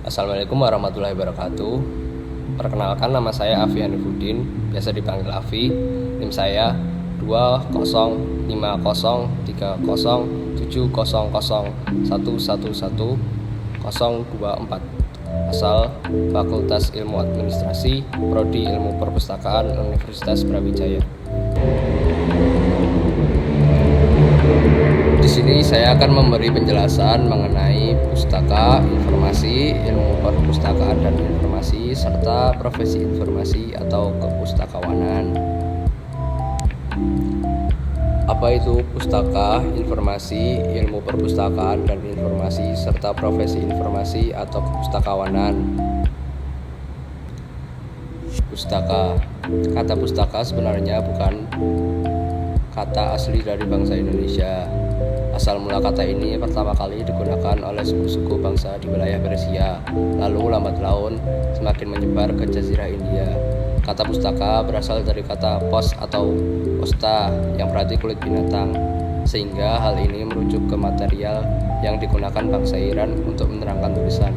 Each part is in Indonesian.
Assalamualaikum warahmatullahi wabarakatuh. Perkenalkan, nama saya Afi Hanifuddin, biasa dipanggil Afi. NIM saya 205030700111024. Asal Fakultas Ilmu Administrasi, Prodi Ilmu Perpustakaan, Universitas Brawijaya. Di sini saya akan memberi penjelasan mengenai pustaka, informasi, ilmu perpustakaan dan informasi, serta profesi informasi atau kepustakawanan. Apa itu pustaka, informasi, ilmu perpustakaan dan informasi, serta profesi informasi atau kepustakawanan? Pustaka. Kata pustaka sebenarnya bukan kata asli dari bangsa Indonesia. Asal mula kata ini pertama kali digunakan oleh suku-suku bangsa di wilayah Persia, lalu lambat laun semakin menyebar ke Jazirah India. Kata pustaka berasal dari kata pos atau posta yang berarti kulit binatang, sehingga hal ini merujuk ke material yang digunakan bangsa Iran untuk menerangkan tulisan.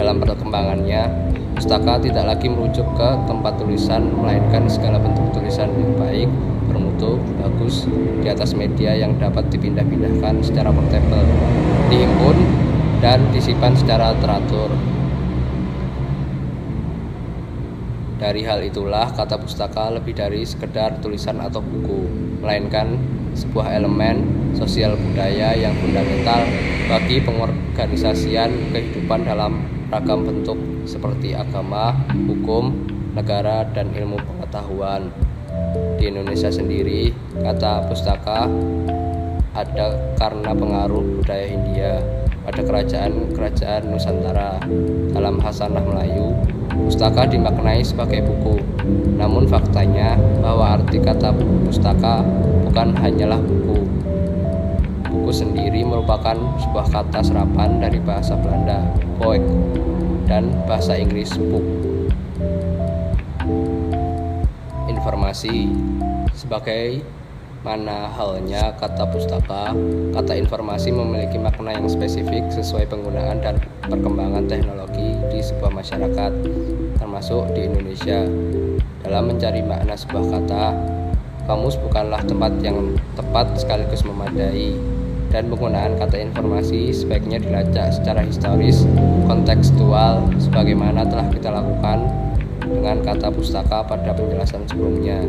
Dalam perkembangannya, pustaka tidak lagi merujuk ke tempat tulisan, melainkan segala bentuk tulisan yang baik, bermutu, bagus, di atas media yang dapat dipindah-pindahkan secara portable, dihimpun, dan disimpan secara teratur. Dari hal itulah kata pustaka lebih dari sekedar tulisan atau buku, melainkan sebuah elemen sosial budaya yang fundamental bagi pengorganisasian kehidupan dalam ragam bentuk seperti agama, hukum, negara, dan ilmu pengetahuan. Di Indonesia sendiri, kata pustaka ada karena pengaruh budaya Hindia pada kerajaan-kerajaan Nusantara. Dalam Hasanah Melayu, pustaka dimaknai sebagai buku. Namun faktanya bahwa arti kata pustaka bukan hanyalah buku. Buku sendiri merupakan sebuah kata serapan dari bahasa Belanda, boek, dan bahasa Inggris, book. Informasi. Sebagai mana halnya kata pustaka, kata informasi memiliki makna yang spesifik sesuai penggunaan dan perkembangan teknologi di sebuah masyarakat, termasuk di Indonesia. Dalam mencari makna sebuah kata, kamus bukanlah tempat yang tepat sekaligus memadai, dan penggunaan kata informasi sebaiknya dilacak secara historis, kontekstual, sebagaimana telah kita lakukan dengan kata pustaka pada penjelasan sebelumnya.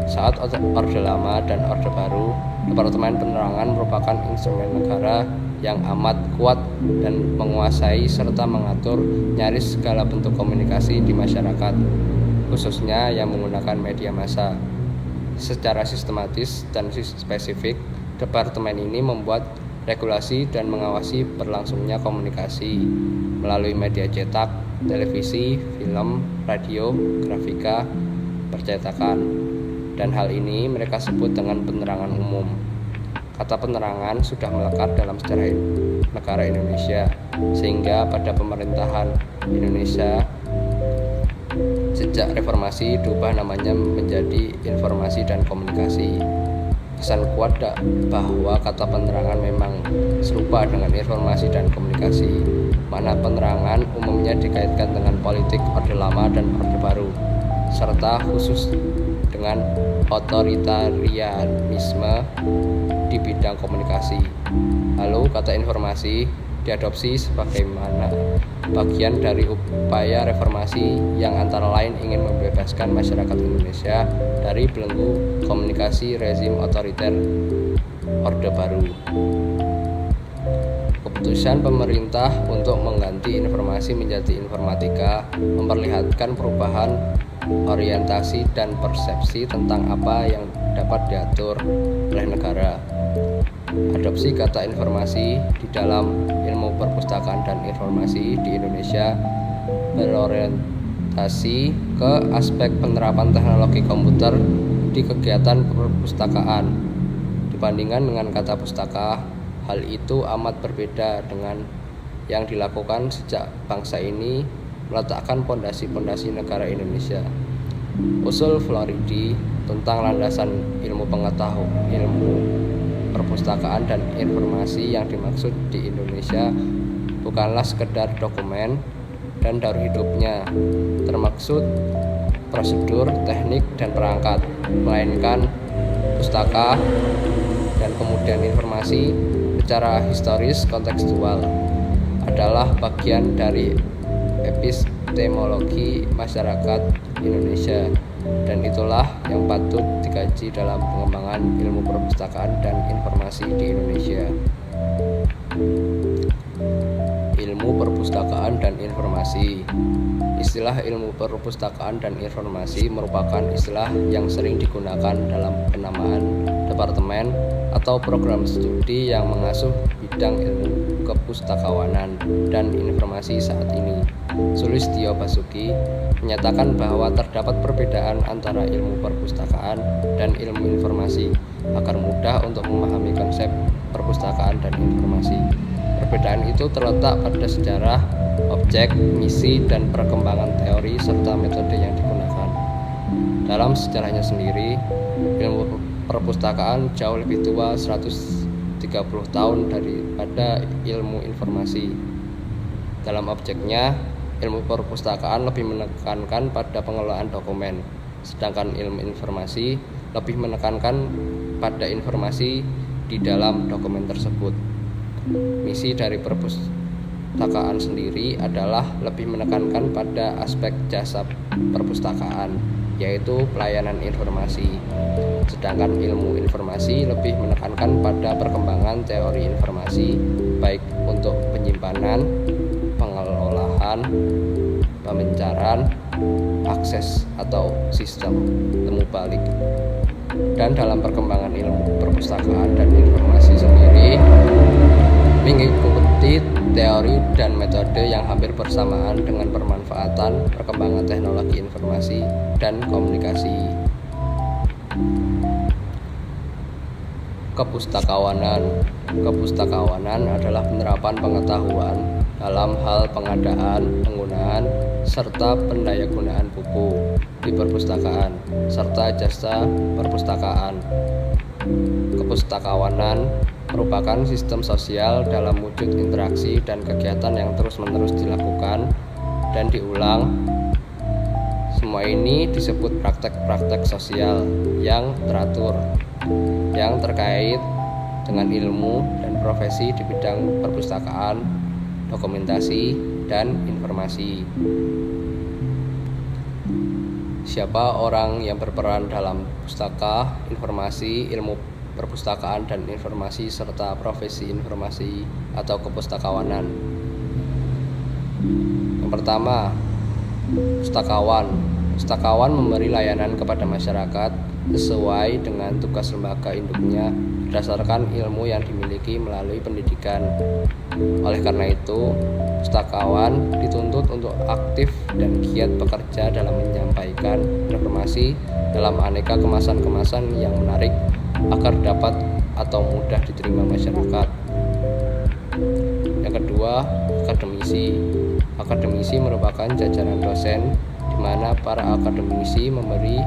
Saat Orde Lama dan Orde Baru, Departemen Penerangan merupakan instrumen negara yang amat kuat dan menguasai serta mengatur nyaris segala bentuk komunikasi di masyarakat, khususnya yang menggunakan media massa. Secara sistematis dan spesifik, Departemen ini membuat regulasi dan mengawasi berlangsungnya komunikasi melalui media cetak, televisi, film, radio, grafika, percetakan, dan hal ini mereka sebut dengan penerangan umum. Kata penerangan sudah melekat dalam sejarah negara Indonesia, sehingga pada pemerintahan Indonesia sejak reformasi diubah namanya menjadi informasi dan komunikasi. Kesan kuat bahwa kata penerangan memang serupa dengan informasi dan komunikasi. Makna penerangan umumnya dikaitkan dengan politik Orde Lama dan Orde Baru, serta khusus dengan otoritarianisme di bidang komunikasi. Lalu kata informasi diadopsi sebagaimana bagian dari upaya reformasi yang antara lain ingin membebaskan masyarakat Indonesia dari belenggu komunikasi rezim otoriter Orde Baru. Keputusan pemerintah untuk mengganti informasi menjadi informatika memperlihatkan perubahan orientasi dan persepsi tentang apa yang dapat diatur oleh negara. Adopsi kata informasi di dalam ilmu perpustakaan dan informasi di Indonesia berorientasi ke aspek penerapan teknologi komputer di kegiatan perpustakaan. Dibandingkan dengan kata pustaka, hal itu amat berbeda dengan yang dilakukan sejak bangsa ini meletakkan pondasi-pondasi negara Indonesia. Usul Floridi tentang landasan ilmu perpustakaan dan informasi yang dimaksud di Indonesia bukanlah sekedar dokumen dan daur hidupnya, termaksud prosedur, teknik, dan perangkat, melainkan pustaka dan kemudian informasi secara historis kontekstual adalah bagian dari epistemologi masyarakat Indonesia, dan itulah yang patut dikaji dalam pengembangan ilmu perpustakaan dan informasi di Indonesia. Ilmu perpustakaan dan informasi. Istilah ilmu perpustakaan dan informasi merupakan istilah yang sering digunakan dalam penamaan departemen atau program studi yang mengasuh bidang ilmu kepustakawanan dan informasi saat ini. Sulistyo Basuki menyatakan bahwa terdapat perbedaan antara ilmu perpustakaan dan ilmu informasi agar mudah untuk memahami konsep perpustakaan dan informasi. Perbedaan itu terletak pada sejarah, objek, misi, dan perkembangan teori serta metode yang digunakan. Dalam sejarahnya sendiri, ilmu perpustakaan jauh lebih tua 130 tahun daripada ilmu informasi. Dalam objeknya, ilmu perpustakaan lebih menekankan pada pengelolaan dokumen, sedangkan ilmu informasi lebih menekankan pada informasi di dalam dokumen tersebut. Misi dari perpustakaan sendiri adalah lebih menekankan pada aspek jasa perpustakaan, yaitu pelayanan informasi. Sedangkan ilmu informasi lebih menekankan pada perkembangan teori informasi, baik untuk penyimpanan, pengelolaan, pemencaran, akses atau sistem temu balik. Dan dalam perkembangan ilmu perpustakaan dan informasi sendiri mengikuti teori dan metode yang hampir bersamaan dengan pemanfaatan perkembangan teknologi informasi dan komunikasi. Kepustakawanan adalah penerapan pengetahuan dalam hal pengadaan, penggunaan, serta pendayagunaan buku di perpustakaan, serta jasa perpustakaan. Kepustakawanan merupakan sistem sosial dalam wujud interaksi dan kegiatan yang terus-menerus dilakukan dan diulang. Semua ini disebut praktek-praktek sosial yang teratur, yang terkait dengan ilmu dan profesi di bidang perpustakaan, dokumentasi, dan informasi. Siapa orang yang berperan dalam pustaka, informasi, ilmu perpustakaan dan informasi serta profesi informasi atau kepustakawanan? Yang pertama, pustakawan. Pustakawan memberi layanan kepada masyarakat sesuai dengan tugas lembaga induknya berdasarkan ilmu yang dimiliki melalui pendidikan. Oleh karena itu, pustakawan dituntut untuk aktif dan giat bekerja dalam menyampaikan informasi dalam aneka kemasan-kemasan yang menarik agar dapat atau mudah diterima masyarakat. Yang kedua, akademisi. Akademisi merupakan jajaran dosen di mana para akademisi memberi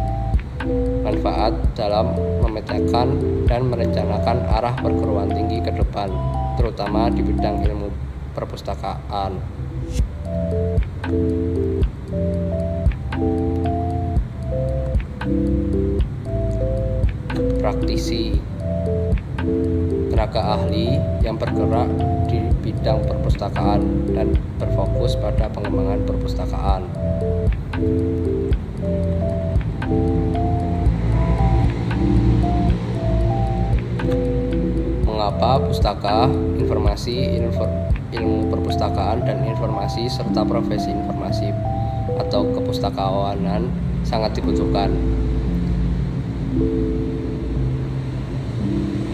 manfaat dalam memetakan dan merencanakan arah perguruan tinggi ke depan, terutama di bidang ilmu perpustakaan. Praktisi, tenaga ahli yang bergerak di bidang perpustakaan dan berfokus pada pengembangan perpustakaan. beberapa pustaka, informasi, ilmu perpustakaan, dan informasi serta profesi informasi atau kepustakawanan sangat dibutuhkan.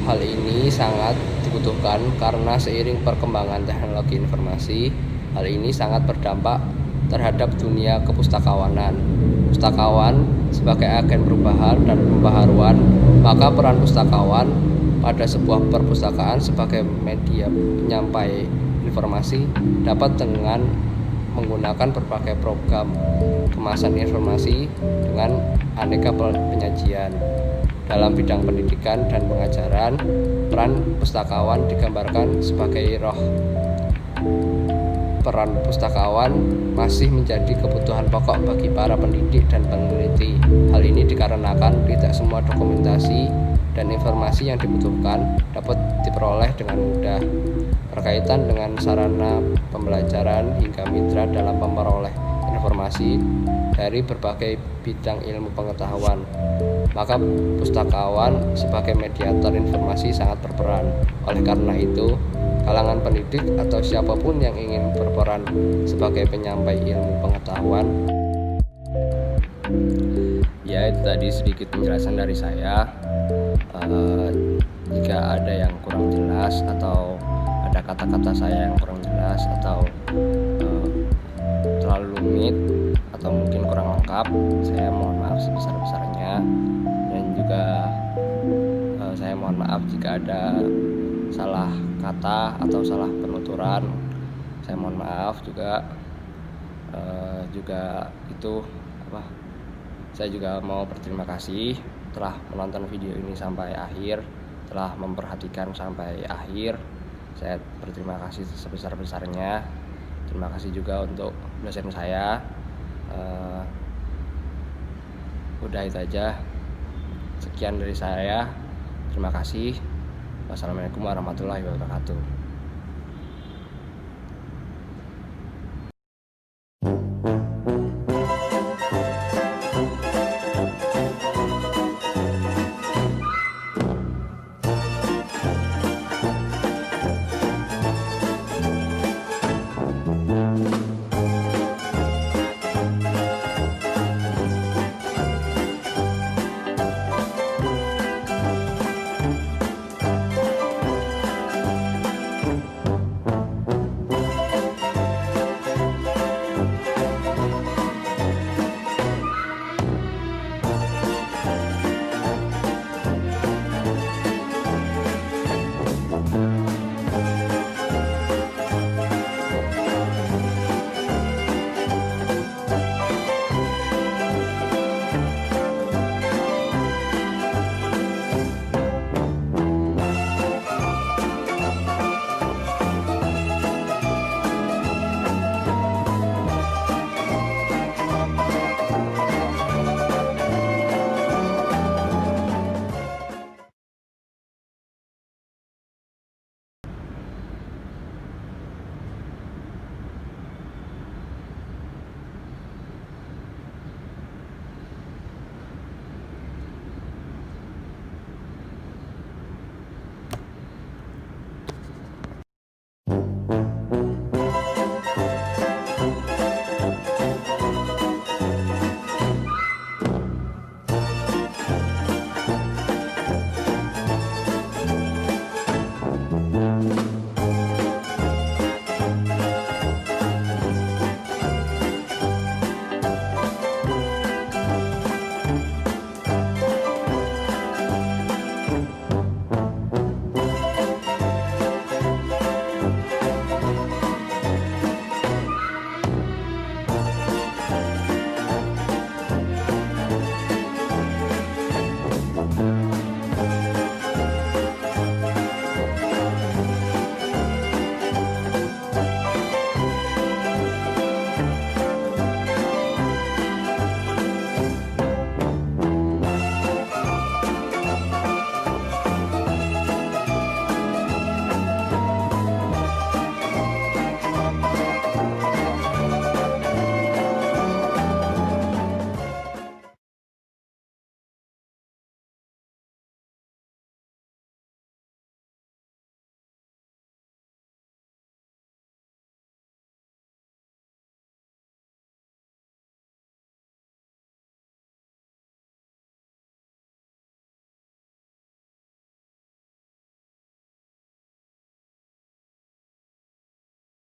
Hal ini sangat dibutuhkan karena seiring perkembangan teknologi informasi, hal ini sangat berdampak terhadap dunia kepustakawanan. Pustakawan sebagai agen perubahan dan pembaharuan, maka peran pustakawan pada sebuah perpustakaan sebagai media penyampai informasi dapat dengan menggunakan berbagai program kemasan informasi dengan aneka penyajian. Dalam bidang pendidikan dan pengajaran, peran pustakawan digambarkan sebagai roh. Peran pustakawan masih menjadi kebutuhan pokok bagi para pendidik dan peneliti. Hal ini dikarenakan tidak semua dokumentasi dan informasi yang dibutuhkan dapat diperoleh dengan mudah. Berkaitan dengan sarana pembelajaran hingga mitra dalam memperoleh informasi dari berbagai bidang ilmu pengetahuan, maka pustakawan sebagai mediator informasi sangat berperan. Oleh karena itu, kalangan pendidik atau siapapun yang ingin berperan sebagai penyampai ilmu pengetahuan. Ya, itu tadi sedikit penjelasan dari saya. Jika ada yang kurang jelas atau ada kata-kata saya yang kurang jelas atau terlalu rumit atau mungkin kurang lengkap, saya mohon maaf sebesar-besarnya. Dan juga saya mohon maaf jika ada salah kata atau salah penuturan. Saya mohon maaf juga. Saya juga mau berterima kasih telah menonton video ini sampai akhir, telah memperhatikan sampai akhir. Saya berterima kasih sebesar-besarnya. Terima kasih juga untuk dosen saya. Udah itu aja. Sekian dari saya. Terima kasih. Wassalamualaikum warahmatullahi wabarakatuh.